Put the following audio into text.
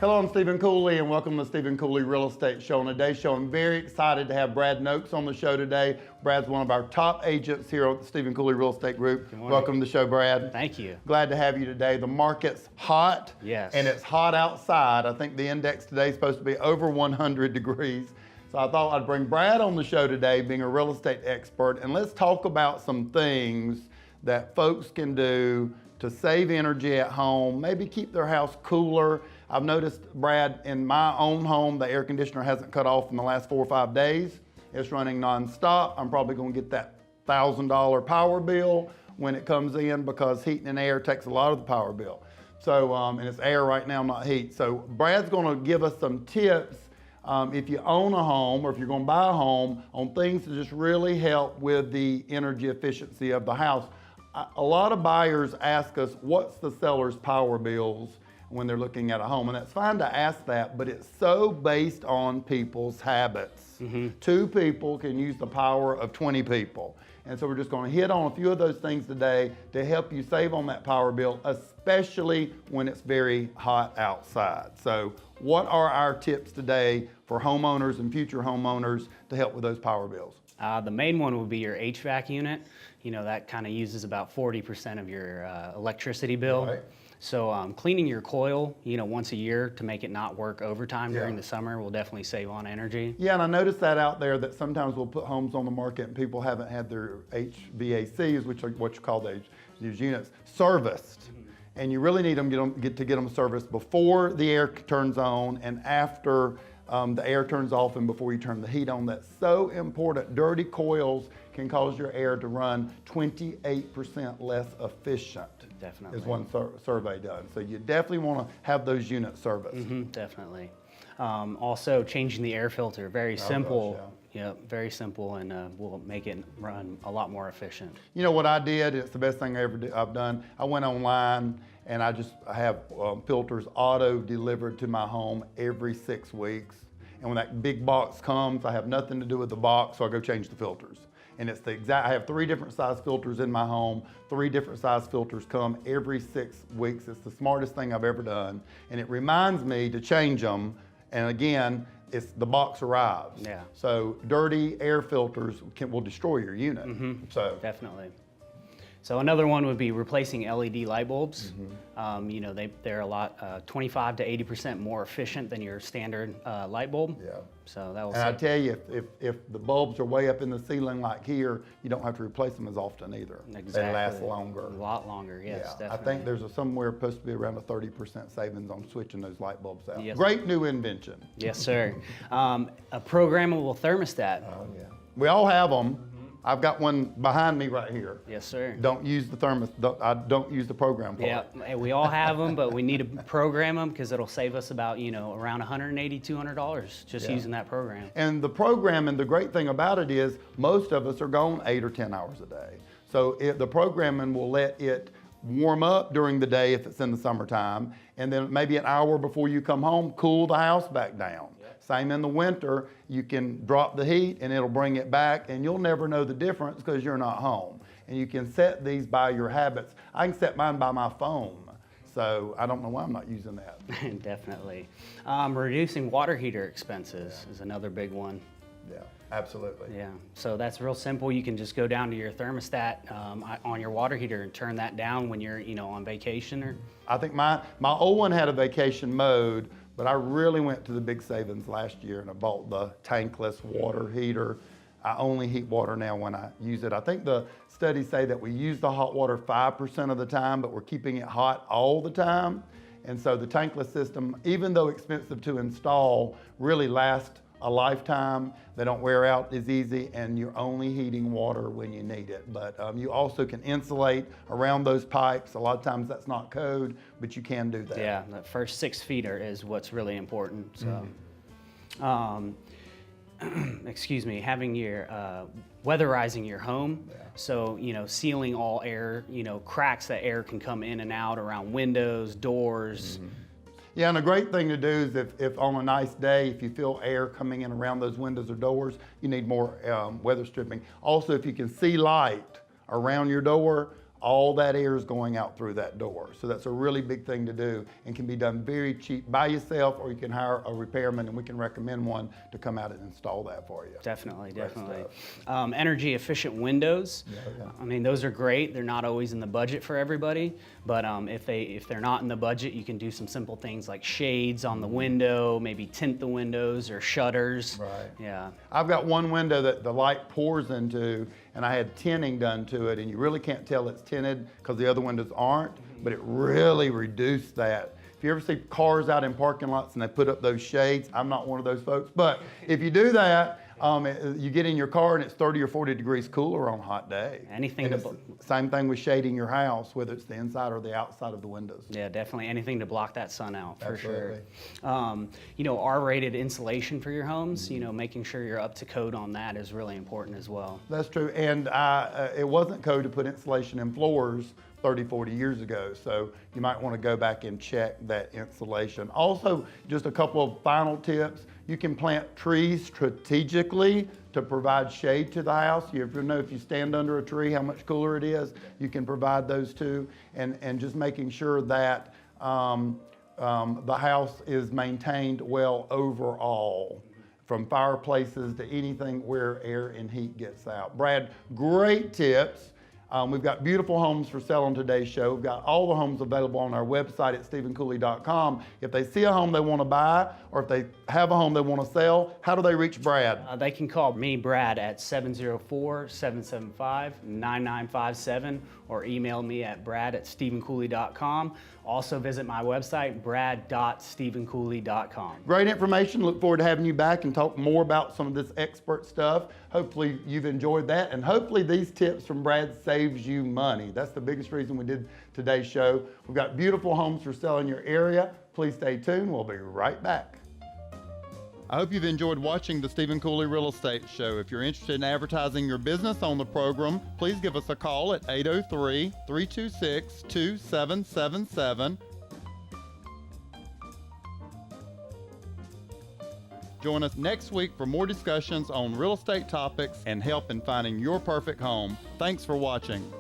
Hello, I'm Stephen Cooley, and welcome to Stephen Cooley Real Estate Show. On today's show, I'm very excited to have Brad Noakes on the show today. Brad's one of our top agents here at the Stephen Cooley Real Estate Group. Good morning. Welcome to the show, Brad. Thank you. Glad to have you today. The market's hot, Yes. and it's hot outside. I think the index today is supposed to be over 100 degrees. So I thought I'd bring Brad on the show today, being a real estate expert, and let's talk about some things that folks can do to save energy at home, maybe keep their house cooler. I've noticed, Brad, in my own home, the air conditioner hasn't cut off in the last 4 or 5 days. It's running nonstop. I'm probably gonna get that $1,000 power bill when it comes in because heating and air takes a lot of the power bill. So, and it's air right now, not heat. So Brad's gonna give us some tips if you own a home or if you're gonna buy a home on things to just really help with the energy efficiency of the house. A lot of buyers ask us, what's the seller's power bills when they're looking at a home? And that's fine to ask that, but it's so based on people's habits. 2 people can use the power of 20 people. And so we're just gonna hit on a few of those things today to help you save on that power bill, especially when it's very hot outside. So what are our tips today for homeowners and future homeowners to help with those power bills? The main one would be your HVAC unit. You know, that kind of uses about 40% of your electricity bill. Right. So cleaning your coil, you know, once a year to make it not work overtime during the summer will definitely save on energy. Yeah, and I noticed that out there that sometimes we'll put homes on the market and people haven't had their HVACs, which are what you call these units, serviced. And you really need them to get them serviced before the air turns on and after the air turns off and before you turn the heat on. That's so important. Dirty coils can cause your air to run 28% less efficient. Definitely. Is one survey done. So you definitely want to have those units serviced. Definitely. Also, changing the air filter, very simple. Gosh, yeah, very simple, and will make it run a lot more efficient. You know what I did? It's the best thing I've done. I went online and I have filters auto delivered to my home every 6 weeks. And when that big box comes, I have nothing to do with the box, so I go change the filters. And it's I have 3 different size filters in my home. 3 different size filters come every 6 weeks. It's the smartest thing I've ever done. And it reminds me to change them. And again, the box arrives. Yeah. So dirty air filters will destroy your unit. So Definitely. So another one would be replacing LED light bulbs. You know, they're a lot, 25 to 80% more efficient than your standard light bulb. Yeah. So that will. And I tell you, if the bulbs are way up in the ceiling like here, you don't have to replace them as often either. Exactly. They last longer. A lot longer, yes, Yeah, definitely. I think there's somewhere supposed to be around a 30% savings on switching those light bulbs out. Yes. Great new invention. Yes, sir. A programmable thermostat. Oh yeah. We all have them. I've got one behind me right here. Yes, sir. Don't use the I don't use the program part. Yeah, and we all have them, but we need to program them because it'll save us about, you know, around $180, $200 just using that program. And the programming, the great thing about it is most of us are gone 8 or 10 hours a day. So the programming will let it warm up during the day if it's in the summertime, and then maybe an hour before you come home, cool the house back down. Same in the winter, you can drop the heat and it'll bring it back, and you'll never know the difference because you're not home. And you can set these by your habits. I can set mine by my phone, so I don't know why I'm not using that. Definitely. Reducing water heater expenses is another big one. Yeah, absolutely. Yeah, so that's real simple. You can just go down to your thermostat on your water heater and turn that down when you're, you know, on vacation or. I think my old one had a vacation mode, but I really went to the big savings last year and I bought the tankless water heater. I only heat water now when I use it. I think the studies say that we use the hot water 5% of the time, but we're keeping it hot all the time. And so the tankless system, even though expensive to install, really lasts a lifetime. They don't wear out as easy, and you're only heating water when you need it. But you also can insulate around those pipes. A lot of times that's not code, but you can do that. Yeah, the first 6 feet is what's really important. So, excuse me, having your weatherizing your home. Yeah. So, you know, sealing all air, you know, cracks that air can come in and out around windows, doors. Yeah, and a great thing to do is if on a nice day, if you feel air coming in around those windows or doors, you need more weather stripping. Also, if you can see light around your door, all that air is going out through that door. So that's a really big thing to do and can be done very cheap by yourself, or you can hire a repairman and we can recommend one to come out and install that for you. Definitely. Energy efficient windows. I mean, those are great. They're not always in the budget for everybody, but if they're not in the budget, you can do some simple things like shades on the window, maybe tint the windows or shutters. Right. Yeah. I've got one window that the light pours into, and I had tinting done to it, and you really can't tell it's tinted because the other windows aren't, but it really reduced that. If you ever see cars out in parking lots and they put up those shades, I'm not one of those folks, but if you do that, you get in your car and it's 30 or 40 degrees cooler on a hot day. Same thing with shading your house, whether it's the inside or the outside of the windows. Yeah, definitely anything to block that sun out, for Absolutely. sure. R-rated insulation for your homes, making sure you're up to code on that is really important as well. That's true, and it wasn't code to put insulation in floors 30, 40 years ago. So you might want to go back and check that insulation. Also, just a couple of final tips. You can plant trees strategically to provide shade to the house. You ever know if you stand under a tree how much cooler it is? You can provide those too. And just making sure that the house is maintained well overall, from fireplaces to anything where air and heat gets out. Brad, great tips. We've got beautiful homes for sale on today's show. We've got all the homes available on our website at stephencooley.com. If they see a home they want to buy, or if they have a home they want to sell, how do they reach Brad? They can call me, Brad, at 704-775-9957, or email me at brad@stephencooley.com. Also visit my website, brad.stephencooley.com. Great information. Look forward to having you back and talk more about some of this expert stuff. Hopefully you've enjoyed that, and hopefully these tips from Brad saves you money. That's the biggest reason we did today's show. We've got beautiful homes for sale in your area. Please stay tuned. We'll be right back. I hope you've enjoyed watching the Stephen Cooley Real Estate Show. If you're interested in advertising your business on the program, please give us a call at 803-326-2777. Join us next week for more discussions on real estate topics and help in finding your perfect home. Thanks for watching.